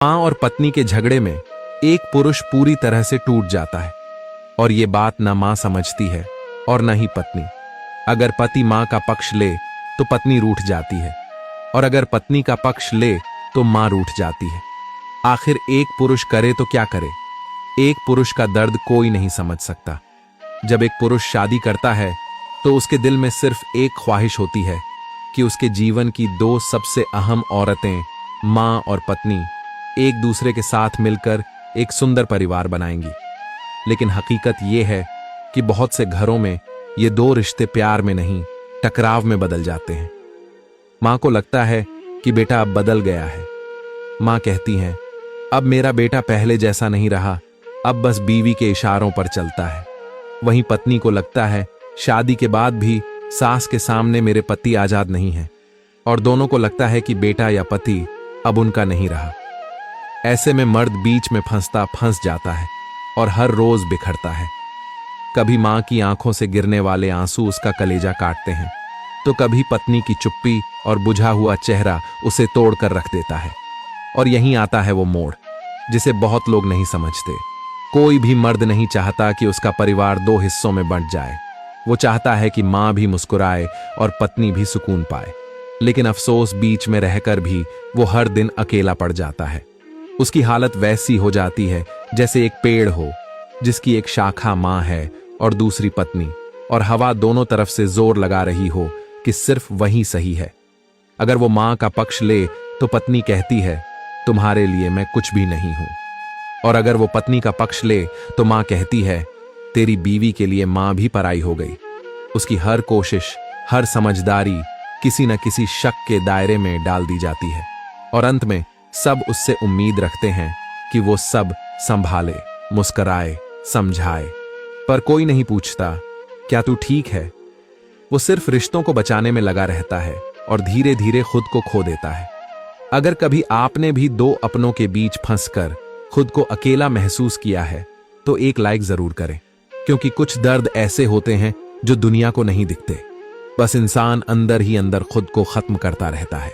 माँ और पत्नी के झगड़े में एक पुरुष पूरी तरह से टूट जाता है और ये बात न माँ समझती है और न ही पत्नी। अगर पति माँ का पक्ष ले तो पत्नी रूठ जाती है और अगर पत्नी का पक्ष ले तो माँ रूठ जाती है। आखिर एक पुरुष करे तो क्या करे? एक पुरुष का दर्द कोई नहीं समझ सकता। जब एक पुरुष शादी करता है तो उसके दिल में सिर्फ एक ख्वाहिश होती है कि उसके जीवन की दो सबसे अहम औरतें, माँ और पत्नी, एक दूसरे के साथ मिलकर एक सुंदर परिवार बनाएंगी। लेकिन हकीकत यह है कि बहुत से घरों में ये दो रिश्ते प्यार में नहीं, टकराव में बदल जाते हैं। माँ को लगता है कि बेटा अब बदल गया है। माँ कहती हैं, अब मेरा बेटा पहले जैसा नहीं रहा, अब बस बीवी के इशारों पर चलता है। वहीं पत्नी को लगता है शादी के बाद भी सास के सामने मेरे पति आजाद नहीं है, और दोनों को लगता है कि बेटा या पति अब उनका नहीं रहा। ऐसे में मर्द बीच में फंस जाता है और हर रोज बिखरता है। कभी मां की आंखों से गिरने वाले आंसू उसका कलेजा काटते हैं, तो कभी पत्नी की चुप्पी और बुझा हुआ चेहरा उसे तोड़कर रख देता है। और यहीं आता है वो मोड़ जिसे बहुत लोग नहीं समझते। कोई भी मर्द नहीं चाहता कि उसका परिवार दो हिस्सों में बंट जाए। वो चाहता है कि मां भी मुस्कुराए और पत्नी भी सुकून पाए। लेकिन अफसोस, बीच में रहकर भी वो हर दिन अकेला पड़ जाता है। उसकी हालत वैसी हो जाती है जैसे एक पेड़ हो जिसकी एक शाखा मां है और दूसरी पत्नी, और हवा दोनों तरफ से जोर लगा रही हो कि सिर्फ वही सही है। अगर वो मां का पक्ष ले तो पत्नी कहती है, तुम्हारे लिए मैं कुछ भी नहीं हूं। और अगर वो पत्नी का पक्ष ले तो मां कहती है, तेरी बीवी के लिए मां भी पराई हो गई। उसकी हर कोशिश, हर समझदारी किसी न किसी शक के दायरे में डाल दी जाती है, और अंत में सब उससे उम्मीद रखते हैं कि वो सब संभाले, मुस्कराए, समझाए। पर कोई नहीं पूछता, क्या तू ठीक है? वो सिर्फ रिश्तों को बचाने में लगा रहता है और धीरे धीरे खुद को खो देता है। अगर कभी आपने भी दो अपनों के बीच फंसकर खुद को अकेला महसूस किया है तो एक लाइक जरूर करें, क्योंकि कुछ दर्द ऐसे होते हैं जो दुनिया को नहीं दिखते। बस इंसान अंदर ही अंदर खुद को खत्म करता रहता है।